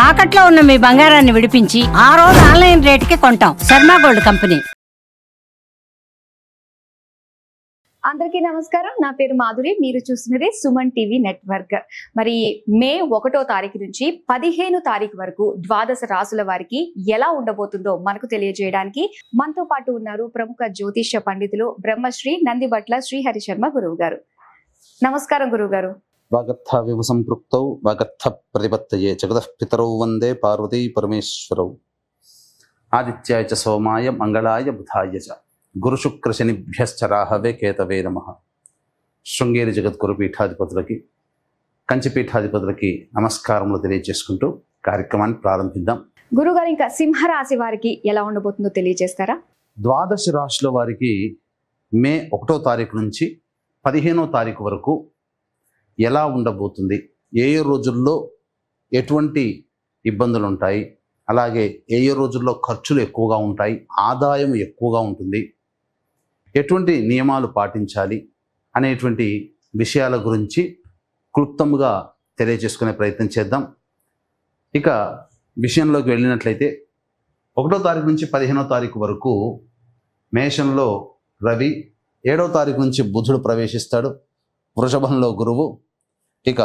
తాకట్లో ఉన్న మీ బంగారాన్ని విడిపించి ఆ రోజు ఆన్లైన్ రేటుకి కొంటాం. Sharma gold company. అందరికీ నమస్కారం. నా పేరు మాధురి. మీరు చూస్తున్నది సుమన్ టీవీ నెట్వర్క్. మరి మే 1వ తారీఖు నుంచి 15 తారీఖు వరకు ద్వాదశ రాసుల వారికి ఎలా ఉండబోతుందో మనకు తెలియజేయడానికి మనతో పాటు ఉన్నారు ప్రముఖ జ్యోతిష్య పండితులు బ్రహ్మశ్రీ నందిబట్ల శ్రీహరి శర్మ గురువు గారు. నమస్కారం గురువు గారు. వాగర్థ వివ సంపృక్తౌ వాగర్థ ప్రతిపత్తయే జగతః పితరౌ వందే పార్వతీ పరమేశ్వరౌ. ఆదిత్యాయ చ సోమాయ మంగళాయ బుధాయ చ గురు శుక్ర శనిభ్యశ్చ రాహవే కేతవే నమః. శృంగేరి జగద్గురు పీఠాధిపతులకి, కంచి పీఠాధిపతులకి నమస్కారములు తెలియజేసుకుంటూ కార్యక్రమాన్ని ప్రారంభిద్దాం. గురుగారు, ఇంకా సింహరాశి వారికి ఎలా ఉండబోతుందో తెలియజేస్తారా? ద్వాదశ రాశుల వారికి మే 1వ తారీఖు నుంచి 15వ తారీఖు వరకు ఎలా ఉండబోతుంది, ఏ రోజుల్లో ఎటువంటి ఇబ్బందులు ఉంటాయి, అలాగే ఏ రోజుల్లో ఖర్చులు ఎక్కువగా ఉంటాయి, ఆదాయం ఎక్కువగా ఉంటుంది, ఎటువంటి నియమాలు పాటించాలి అనేటువంటి విషయాల గురించి క్లుప్తంగా తెలియజేసుకునే ప్రయత్నం చేద్దాం. ఇక విషయంలోకి వెళ్ళినట్లయితే 1వ తారీఖు నుంచి 15వ తారీఖు వరకు మేషంలో రవి, 7వ తారీఖు నుంచి బుధుడు ప్రవేశిస్తాడు, వృషభంలో గురువు, ఇక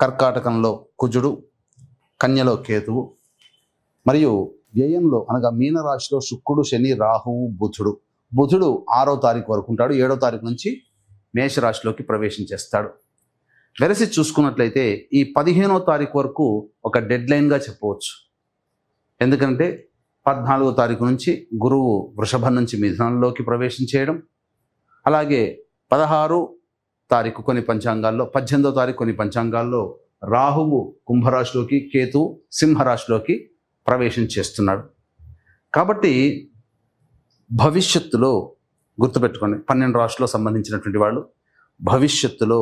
కర్కాటకంలో కుజుడు, కన్యలో కేతువు, మరియు వ్యయంలో అనగా మీనరాశిలో శుక్రుడు, శని, రాహువు, బుధుడు. బుధుడు 6వ తారీఖు వరకు ఉంటాడు, 7వ తారీఖు నుంచి మేషరాశిలోకి ప్రవేశించేస్తాడు. వెరసి చూసుకున్నట్లయితే ఈ 15వ తారీఖు వరకు ఒక డెడ్ లైన్గా చెప్పవచ్చు. ఎందుకంటే 14వ తారీఖు నుంచి గురువు వృషభం నుంచి మిథునంలోకి ప్రవేశించేయడం, అలాగే 16వ తారీఖు కొన్ని పంచాంగాల్లో, 18వ తారీఖు కొన్ని పంచాంగాల్లో రాహువు కుంభరాశిలోకి, కేతువు సింహరాశిలోకి ప్రవేశం చేస్తున్నాడు. కాబట్టి భవిష్యత్తులో గుర్తుపెట్టుకోండి, 12 రాశుల్లో సంబంధించినటువంటి వాళ్ళు భవిష్యత్తులో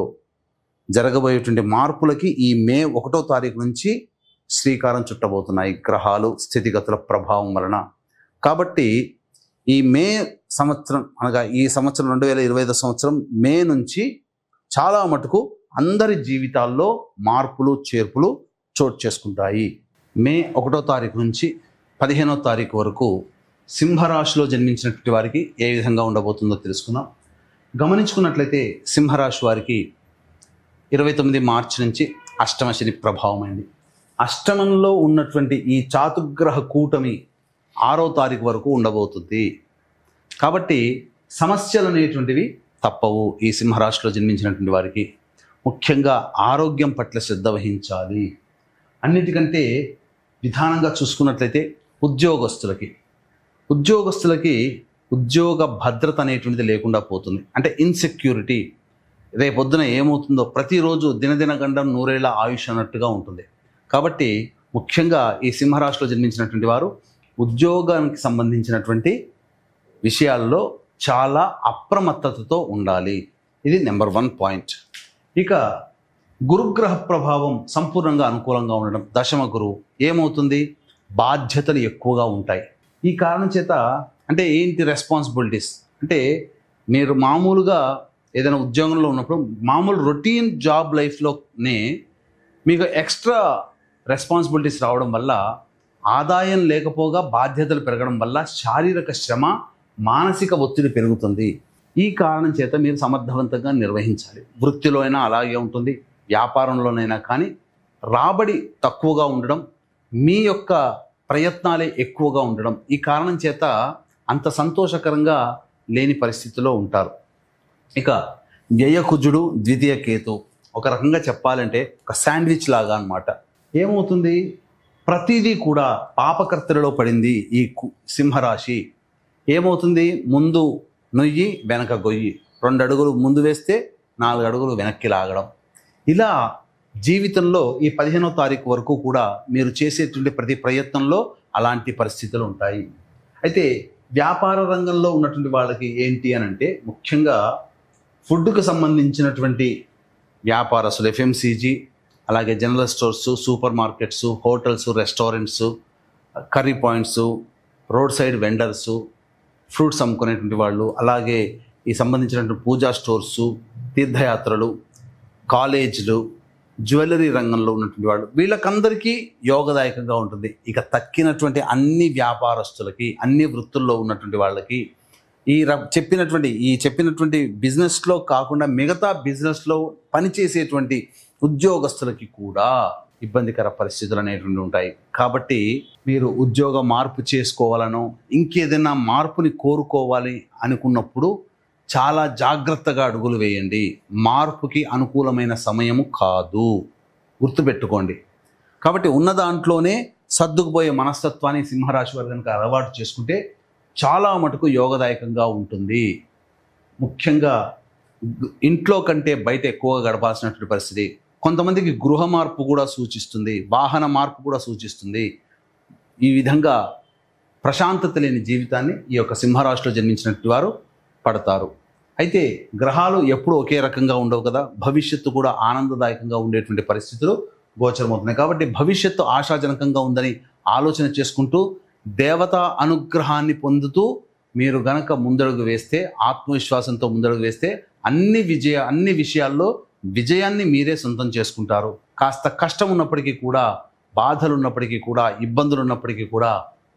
జరగబోయేటువంటి మార్పులకి ఈ మే 1వ తారీఖు నుంచి శ్రీకారం చుట్టబోతున్నాయి గ్రహాలు స్థితిగతుల ప్రభావం వలన. కాబట్టి ఈ మే సంవత్సరం అనగా ఈ సంవత్సరం 2025 సంవత్సరం మే నుంచి చాలా మటుకు అందరి జీవితాల్లో మార్పులు చేర్పులు చోటు చేసుకుంటాయి. మే 1వ తారీఖు నుంచి 15వ తారీఖు వరకు సింహరాశిలో జన్మించినటువంటి వారికి ఏ విధంగా ఉండబోతుందో తెలుసుకుందాం. గమనించుకున్నట్లయితే సింహరాశి వారికి 29 మార్చి నుంచి అష్టమ శని ప్రభావమైంది. అష్టమంలో ఉన్నటువంటి ఈ చాతుగ్రహ కూటమి 6వ తారీఖు వరకు ఉండబోతుంది. కాబట్టి సమస్యలు అనేటువంటివి తప్పవు. ఈ సింహరాశిలో జన్మించినటువంటి వారికి ముఖ్యంగా ఆరోగ్యం పట్ల శ్రద్ధ వహించాలి. అన్నిటికంటే విధానంగా చూసుకున్నట్లయితే ఉద్యోగస్తులకి ఉద్యోగ భద్రత అనేటువంటిది లేకుండా పోతుంది. అంటే ఇన్సెక్యూరిటీ, రేపొద్దున ఏమవుతుందో ప్రతిరోజు దినదిన గండం నూరేళ్ల ఆయుష్ అన్నట్టుగా ఉంటుంది. కాబట్టి ముఖ్యంగా ఈ సింహరాశిలో జన్మించినటువంటి వారు ఉద్యోగానికి సంబంధించినటువంటి విషయాల్లో చాలా అప్రమత్తతతో ఉండాలి. ఇది నెంబర్ 1 పాయింట్. ఇక గురుగ్రహ ప్రభావం సంపూర్ణంగా అనుకూలంగా ఉండడం, దశమ గురువు ఏమవుతుంది, బాధ్యతలు ఎక్కువగా ఉంటాయి. ఈ కారణం చేత అంటే ఏంటి రెస్పాన్సిబిలిటీస్ అంటే, మీరు మామూలుగా ఏదైనా ఉద్యోగంలో ఉన్నప్పుడు మామూలు రొటీన్ జాబ్ లైఫ్లోనే మీకు ఎక్స్ట్రా రెస్పాన్సిబిలిటీస్ రావడం వల్ల, ఆదాయం లేకపోగా బాధ్యతలు పెరగడం వల్ల శారీరక శ్రమ, మానసిక ఒత్తిడి పెరుగుతుంది. ఈ కారణం చేత మీరు సమర్థవంతంగా నిర్వహించాలి. వృత్తిలో అయినా అలాగే ఉంటుంది, వ్యాపారంలోనైనా కానీ రాబడి తక్కువగా ఉండడం, మీ యొక్క ప్రయత్నాలే ఎక్కువగా ఉండడం, ఈ కారణం చేత అంత సంతోషకరంగా లేని పరిస్థితిలో ఉంటారు. ఇక వ్యయకుజుడు, ద్వితీయ కేతు ఒక రకంగా చెప్పాలంటే ఒక శాండ్విచ్ లాగా అన్నమాట. ఏమవుతుంది, ప్రతిదీ కూడా పాపకర్తలలో పడింది ఈ సింహరాశి. ఏమవుతుంది, ముందు నొయ్యి వెనక గొయ్యి, 2 అడుగులు ముందు వేస్తే 4 అడుగులు వెనక్కి లాగడం. ఇలా జీవితంలో ఈ 15వ తారీఖు వరకు కూడా మీరు చేసేటువంటి ప్రతి ప్రయత్నంలో అలాంటి పరిస్థితులు ఉంటాయి. అయితే వ్యాపార రంగంలో ఉన్నటువంటి వాళ్ళకి ఏంటి అని అంటే, ముఖ్యంగా ఫుడ్కు సంబంధించినటువంటి వ్యాపారస్తులు, ఎఫ్ఎంసీజీ, అలాగే general stores, supermarkets, hotels, restaurants, curry points, roadside vendors, fruits అమ్ముకునేటువంటి వాళ్ళు, అలాగే ఈ సంబంధించినటువంటి పూజా స్టోర్సు, తీర్థయాత్రలు, కాలేజీలు, జ్యువెలరీ రంగంలో ఉన్నటువంటి వాళ్ళు, వీళ్ళకందరికీ యోగదాయకంగా ఉంటుంది. ఇక తక్కినటువంటి అన్ని వ్యాపారస్తులకి, అన్ని వృత్తుల్లో ఉన్నటువంటి వాళ్ళకి, చెప్పినటువంటి బిజినెస్లో కాకుండా మిగతా బిజినెస్లో పనిచేసేటువంటి ఉద్యోగస్తులకి కూడా ఇబ్బందికర పరిస్థితులు అనేటువంటి ఉంటాయి. కాబట్టి మీరు ఉద్యోగ మార్పు చేసుకోవాలనో ఇంకేదైనా మార్పుని కోరుకోవాలి అనుకున్నప్పుడు చాలా జాగ్రత్తగా అడుగులు వేయండి. మార్పుకి అనుకూలమైన సమయము కాదు, గుర్తుపెట్టుకోండి. కాబట్టి ఉన్న దాంట్లోనే సర్దుకుపోయే మనస్తత్వాన్ని సింహరాశి వారు కనుక అలవాటు చేసుకుంటే చాలా మటుకు యోగదాయకంగా ఉంటుంది. ముఖ్యంగా ఇంట్లో కంటే బయట ఎక్కువగా గడపాల్సినటువంటి పరిస్థితి. కొంతమందికి గృహ మార్పు కూడా సూచిస్తుంది, వాహన మార్పు కూడా సూచిస్తుంది. ఈ విధంగా ప్రశాంతత లేని జీవితాన్ని ఈ యొక్క సింహరాశిలో జన్మించినటువంటి వారు పడతారు. అయితే గ్రహాలు ఎప్పుడూ ఒకే రకంగా ఉండవు కదా, భవిష్యత్తు కూడా ఆనందదాయకంగా ఉండేటువంటి పరిస్థితులు గోచరమవుతున్నాయి. కాబట్టి భవిష్యత్తు ఆశాజనకంగా ఉందని ఆలోచన చేసుకుంటూ దేవతా అనుగ్రహాన్ని పొందుతూ మీరు గనక ముందడుగు వేస్తే, ఆత్మవిశ్వాసంతో ముందడుగు వేస్తే అన్ని విషయాల్లో విజయాన్ని మీరే సొంతం చేసుకుంటారు. కాస్త కష్టం ఉన్నప్పటికీ కూడా, బాధలు ఉన్నప్పటికీ కూడా, ఇబ్బందులు ఉన్నప్పటికీ కూడా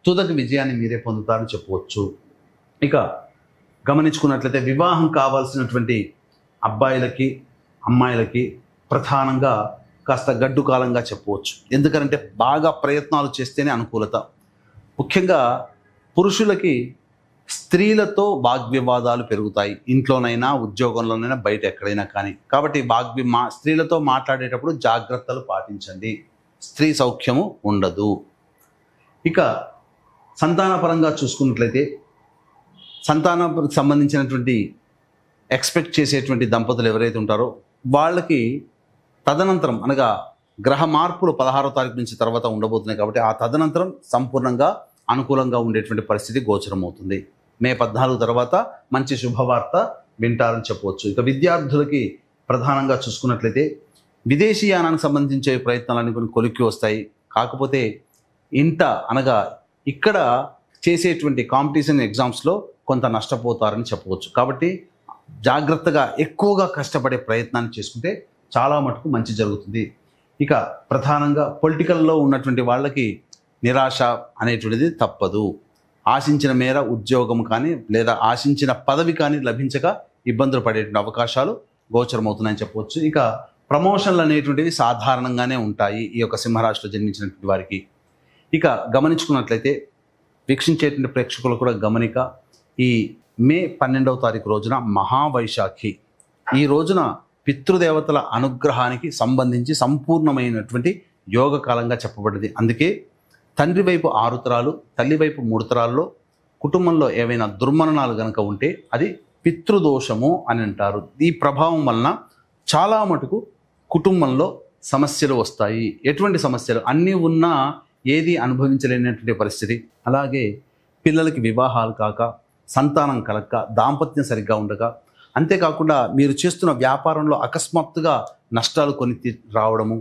తుదకు విజయాన్ని మీరే పొందుతారని చెప్పవచ్చు. ఇక గమనించుకున్నట్లయితే వివాహం కావాల్సినటువంటి అబ్బాయిలకి అమ్మాయిలకి ప్రధానంగా కాస్త గడ్డు కాలంగా చెప్పవచ్చు. ఎందుకంటే బాగా ప్రయత్నాలు చేస్తేనే అనుకూలత. ముఖ్యంగా పురుషులకి స్త్రీలతో వాగ్వివాదాలు పెరుగుతాయి, ఇంట్లోనైనా ఉద్యోగంలోనైనా బయట ఎక్కడైనా కానీ. కాబట్టి స్త్రీలతో మాట్లాడేటప్పుడు జాగ్రత్తలు పాటించండి, స్త్రీ సౌఖ్యము ఉండదు. ఇక సంతానపరంగా చూసుకున్నట్లయితే సంతానానికి సంబంధించినటువంటి ఎక్స్పెక్ట్ చేసేటువంటి దంపతులు ఎవరైతే ఉంటారో వాళ్ళకి తదనంతరం అనగా గ్రహ మార్పులు 16వ తారీఖు నుంచి తర్వాత ఉండబోతున్నాయి. కాబట్టి ఆ తదనంతరం సంపూర్ణంగా అనుకూలంగా ఉండేటువంటి పరిస్థితి గోచరమవుతుంది. మే 14 తర్వాత మంచి శుభవార్త వింటారని చెప్పవచ్చు. ఇక విద్యార్థులకి ప్రధానంగా చూసుకున్నట్లయితే విదేశీయానానికి సంబంధించే ప్రయత్నాలన్నీ కొన్ని కొలిక్కి వస్తాయి. కాకపోతే ఇక్కడ చేసేటువంటి కాంపిటీషన్ ఎగ్జామ్స్లో కొంత నష్టపోతారని చెప్పవచ్చు. కాబట్టి జాగ్రత్తగా ఎక్కువగా కష్టపడే ప్రయత్నాన్ని చేసుకుంటే చాలా మటుకు మంచి జరుగుతుంది. ఇక ప్రధానంగా పొలిటికల్లో ఉన్నటువంటి వాళ్ళకి నిరాశ అనేటువంటిది తప్పదు. ఆశించిన మేర ఉద్యోగం కానీ లేదా ఆశించిన పదవి కానీ లభించక ఇబ్బందులు పడేటువంటి అవకాశాలు గోచరమవుతున్నాయని చెప్పవచ్చు. ఇక ప్రమోషన్లు అనేటువంటివి సాధారణంగానే ఉంటాయి ఈ యొక్క సింహరాశిలో జన్మించినటువంటి వారికి. ఇక గమనించుకున్నట్లయితే వీక్షించేటువంటి ప్రేక్షకులు కూడా గమనిక, ఈ మే 12వ తారీఖు రోజున మహావైశాఖి. ఈ రోజున పితృదేవతల అనుగ్రహానికి సంబంధించి సంపూర్ణమైనటువంటి యోగ కాలంగా చెప్పబడింది. అందుకే తండ్రి వైపు 6 తరాలు, తల్లి వైపు 3 తరాల్లో కుటుంబంలో ఏవైనా దుర్మరణాలు కనుక ఉంటే అది పితృదోషము అని అంటారు. ఈ ప్రభావం వలన చాలా మటుకు కుటుంబంలో సమస్యలు వస్తాయి. ఎటువంటి సమస్యలు? అన్నీ ఉన్నా ఏది అనుభవించలేనటువంటి పరిస్థితి. అలాగే పిల్లలకి వివాహాలు కాక, సంతానం కలక్క, దాంపత్యం సరిగ్గా ఉండక, అంతేకాకుండా మీరు చేస్తున్న వ్యాపారంలో అకస్మాత్తుగా నష్టాలు కొని రావడము,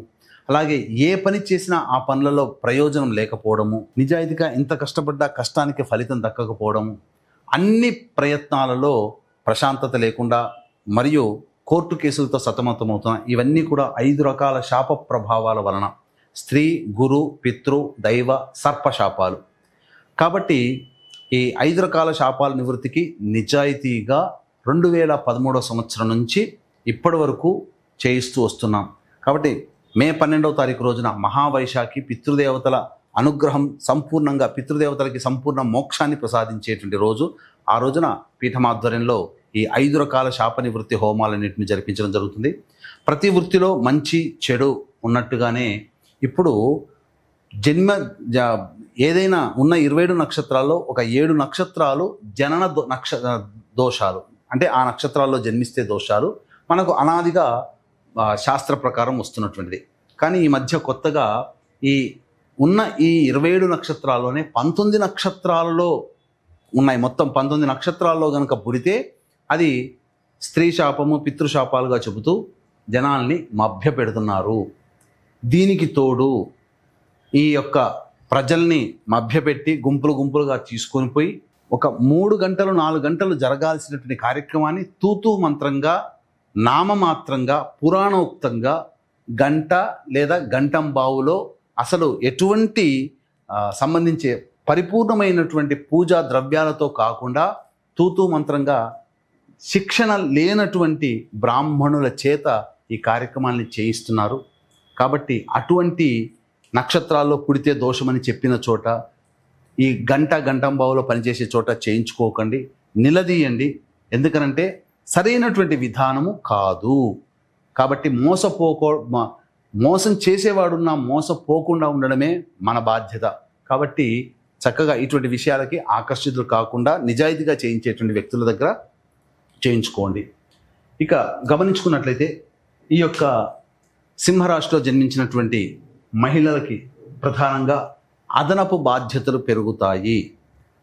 అలాగే ఏ పని చేసినా ఆ పనులలో ప్రయోజనం లేకపోవడము, నిజాయితీగా ఎంత కష్టపడ్డా కష్టానికి ఫలితం దక్కకపోవడము, అన్ని ప్రయత్నాలలో ప్రశాంతత లేకుండా మరియు కోర్టు కేసులతో సతమతమవుతున్న ఇవన్నీ కూడా 5 రకాల శాప ప్రభావాల వలన, స్త్రీ, గురు, పితృ, దైవ, సర్ప శాపాలు. కాబట్టి ఈ 5 రకాల శాపాల నివృత్తికి నిజాయితీగా 2013 సంవత్సరం నుంచి ఇప్పటి వరకు చేయిస్తూ వస్తున్నాం. కాబట్టి మే 12వ తారీఖు రోజున మహావైశాఖి, పితృదేవతల అనుగ్రహం సంపూర్ణంగా, పితృదేవతలకి సంపూర్ణ మోక్షాన్ని ప్రసాదించేటువంటి రోజు. ఆ రోజున పీఠమాధ్వర్యంలో ఈ 5 రకాల శాప నివృత్తి హోమాలన్నింటిని జరిపించడం జరుగుతుంది. ప్రతి వృత్తిలో మంచి చెడు ఉన్నట్టుగానే ఇప్పుడు ఏదైనా ఉన్న 27 నక్షత్రాల్లో ఒక 7 నక్షత్రాలు జనన దోషాలు, అంటే ఆ నక్షత్రాల్లో జన్మిస్తే దోషాలు మనకు అనాదిగా శాస్త్ర ప్రకారం వస్తున్నటువంటిది. కానీ ఈ మధ్య కొత్తగా ఉన్న ఈ 27 నక్షత్రాల్లోనే 19 నక్షత్రాలలో ఉన్నాయి. మొత్తం 19 నక్షత్రాల్లో కనుక పుడితే అది స్త్రీ శాపము, పితృశాపాలుగా చెబుతూ జనాల్ని మభ్య పెడుతున్నారు. దీనికి తోడు ఈ యొక్క ప్రజల్ని మభ్యపెట్టి గుంపులుగా తీసుకొని పోయి ఒక 3 గంటలు 4 గంటలు జరగాల్సినటువంటి కార్యక్రమాన్ని తూతూ మంత్రంగా, నామమాత్రంగా, పురాణోక్తంగా గంట లేదా గంటంబావులో అసలు ఎటువంటి సంబంధించే పరిపూర్ణమైనటువంటి పూజా ద్రవ్యాలతో కాకుండా తూతూ మంత్రంగా శిక్షణ లేనటువంటి బ్రాహ్మణుల చేత ఈ కార్యక్రమాన్ని చేయిస్తున్నారు. కాబట్టి నక్షత్రాల్లో పుడితే దోషమని చెప్పిన చోట, ఈ గంటంబావులో పనిచేసే చోట చేయించుకోకండి, నిలదీయండి. ఎందుకనంటే సరైనటువంటి విధానము కాదు. కాబట్టి మోసం చేసేవాడున్నా మోసపోకుండా ఉండడమే మన బాధ్యత. కాబట్టి చక్కగా ఇటువంటి విషయాలకి ఆకర్షితులు కాకుండా నిజాయితీగా చేయించేటువంటి వ్యక్తుల దగ్గర చేయించుకోండి. ఇక గమనించుకున్నట్లయితే ఈ యొక్క సింహరాశిలో జన్మించినటువంటి మహిళలకి ప్రధానంగా అదనపు బాధ్యతలు పెరుగుతాయి.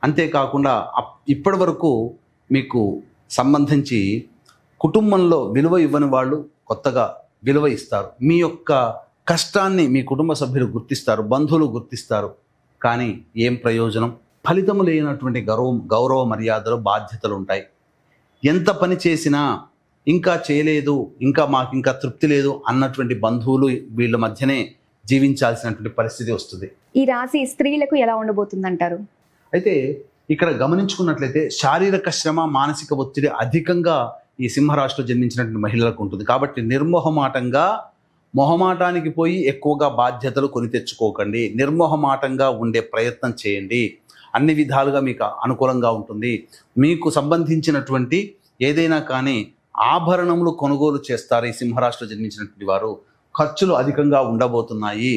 అంతేకాకుండా ఇప్పటి వరకు మీకు సంబంధించి కుటుంబంలో విలువ ఇవ్వని వాళ్ళు కొత్తగా విలువ ఇస్తారు. మీ యొక్క కష్టాన్ని మీ కుటుంబ సభ్యులు గుర్తిస్తారు, బంధువులు గుర్తిస్తారు. కానీ ఏం ప్రయోజనం? ఫలితము లేనటువంటి గౌరవ మర్యాదలు, బాధ్యతలు ఉంటాయి. ఎంత పని చేసినా ఇంకా చేయలేదు, మాకు ఇంకా తృప్తి లేదు అన్నటువంటి బంధువులు వీళ్ళ మధ్యనే జీవించాల్సినటువంటి పరిస్థితి వస్తుంది. ఈ రాశి స్త్రీలకు ఎలా ఉండబోతుందంటారు? అయితే ఇక్కడ గమనించుకున్నట్లయితే శారీరక శ్రమ, మానసిక ఒత్తిడి అధికంగా ఈ సింహరాశిలో జన్మించినటువంటి మహిళలకు ఉంటుంది. కాబట్టి మొహమాటానికి పోయి ఎక్కువగా బాధ్యతలు కొని తెచ్చుకోకండి. నిర్మోహమాటంగా ఉండే ప్రయత్నం చేయండి. అన్ని విధాలుగా మీకు అనుకూలంగా ఉంటుంది. మీకు సంబంధించినటువంటి ఏదైనా కానీ ఆభరణములు కొనుగోలు చేస్తారు ఈ సింహరాశిలో జన్మించినటువంటి వారు. ఖర్చులు అధికంగా ఉండబోతున్నాయి.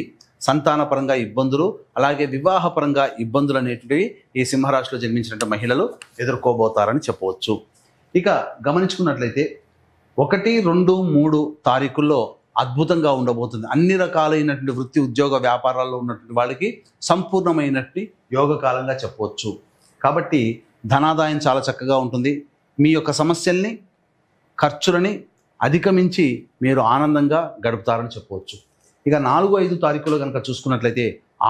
సంతానపరంగా ఇబ్బందులు, అలాగే వివాహపరంగా ఇబ్బందులు అనేటివి ఈ సింహరాశిలో జన్మించినటువంటి మహిళలు ఎదుర్కోబోతారని చెప్పవచ్చు. ఇక గమనించుకున్నట్లయితే 1, 2, 3 తారీఖుల్లో అద్భుతంగా ఉండబోతుంది. అన్ని రకాలైనటువంటి వృత్తి, ఉద్యోగ, వ్యాపారాల్లో ఉన్నటువంటి వాళ్ళకి సంపూర్ణమైనటువంటి యోగకాలంగా చెప్పవచ్చు. కాబట్టి ధనాదాయం చాలా చక్కగా ఉంటుంది. మీ యొక్క సమస్యల్ని, ఖర్చులని అధిగమించి మీరు ఆనందంగా గడుపుతారని చెప్పవచ్చు. ఇక 4, 5 తారీఖులో కనుక చూసుకున్నట్లయితే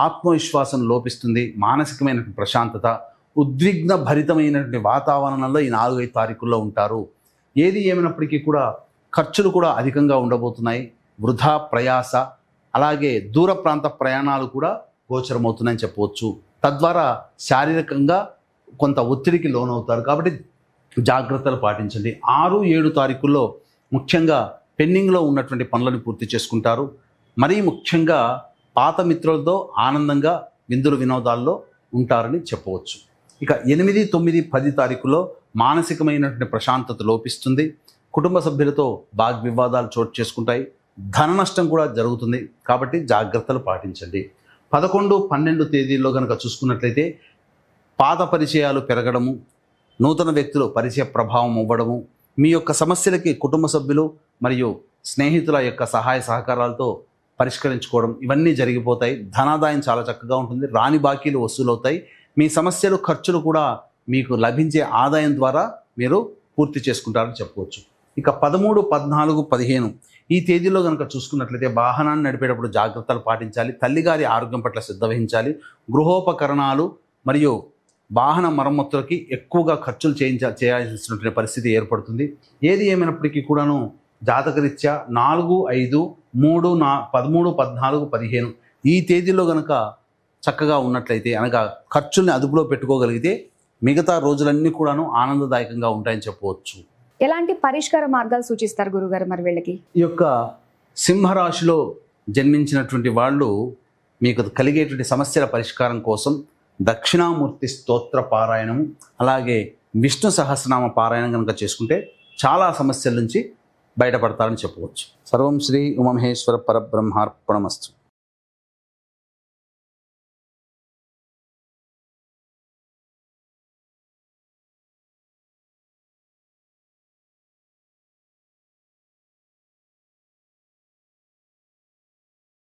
ఆత్మవిశ్వాసం లోపిస్తుంది. మానసికమైనటువంటి ప్రశాంతత, ఉద్విగ్న భరితమైనటువంటి వాతావరణంలో ఈ 4, 5 తారీఖుల్లో ఉంటారు. ఏది ఏమైనప్పటికీ కూడా ఖర్చులు కూడా అధికంగా ఉండబోతున్నాయి. వృధా ప్రయాస, అలాగే దూర ప్రాంత ప్రయాణాలు కూడా గోచరమవుతున్నాయని చెప్పవచ్చు. తద్వారా శారీరకంగా కొంత ఒత్తిడికి లోనవుతారు. కాబట్టి జాగ్రత్తలు పాటించండి. 6, 7 తారీఖుల్లో ముఖ్యంగా పెండింగ్లో ఉన్నటువంటి పనులను పూర్తి చేసుకుంటారు. మరీ ముఖ్యంగా పాత మిత్రులతో ఆనందంగా విందులు వినోదాల్లో ఉంటారని చెప్పవచ్చు. ఇక 8, 9, 10 తారీఖుల్లో మానసికమైనటువంటి ప్రశాంతత లోపిస్తుంది. కుటుంబ సభ్యులతో వాగ్వివాదాలు చోటు చేసుకుంటాయి. ధన నష్టం కూడా జరుగుతుంది. కాబట్టి జాగ్రత్తలు పాటించండి. 11, 12 తేదీల్లో కనుక చూసుకున్నట్లయితే పాత పరిచయాలు పెరగడము, నూతన వ్యక్తులు పరిచయ ప్రభావం అవ్వడము, మీ యొక్క సమస్యలకి కుటుంబ సభ్యులు మరియు స్నేహితుల యొక్క సహాయ సహకారాలతో పరిష్కరించుకోవడం, ఇవన్నీ జరిగిపోతాయి. ధనాదాయం చాలా చక్కగా ఉంటుంది. రాని బాకీలు వసూలవుతాయి. మీ సమస్యలు, ఖర్చులు కూడా మీకు లభించే ఆదాయం ద్వారా మీరు పూర్తి చేసుకుంటారని చెప్పవచ్చు. ఇక 13, 14, 15 ఈ తేదీలో కనుక చూసుకున్నట్లయితే వాహనాన్ని నడిపేటప్పుడు జాగ్రత్తలు పాటించాలి. తల్లిగారి ఆరోగ్యం పట్ల శ్రద్ధ వహించాలి. గృహోపకరణాలు మరియు వాహన మరమ్మతులకి ఎక్కువగా ఖర్చులు చేయాల్సినటువంటి పరిస్థితి ఏర్పడుతుంది. ఏది ఏమైనప్పటికీ కూడాను జాతకరీత్యా 4, 5, 3, 13, 14, 15 ఈ తేదీలో కనుక చక్కగా ఉన్నట్లయితే, అనగా ఖర్చుల్ని అదుపులో పెట్టుకోగలిగితే మిగతా రోజులన్నీ కూడాను ఆనందదాయకంగా ఉంటాయని చెప్పవచ్చు. ఎలాంటి పరిష్కార మార్గాలు సూచిస్తారు గురుగారు మరి వీళ్ళకి? ఈ యొక్క సింహరాశిలో జన్మించినటువంటి వాళ్ళు మీకు కలిగేటువంటి సమస్యల పరిష్కారం కోసం దక్షిణామూర్తి స్తోత్ర పారాయణము, అలాగే విష్ణు సహస్రనామ పారాయణం కనుక చేసుకుంటే చాలా సమస్యల నుంచి బయటపడతారని చెప్పవచ్చు. సర్వం శ్రీ ఉమామహేశ్వర పరబ్రహ్మార్పణమస్తు.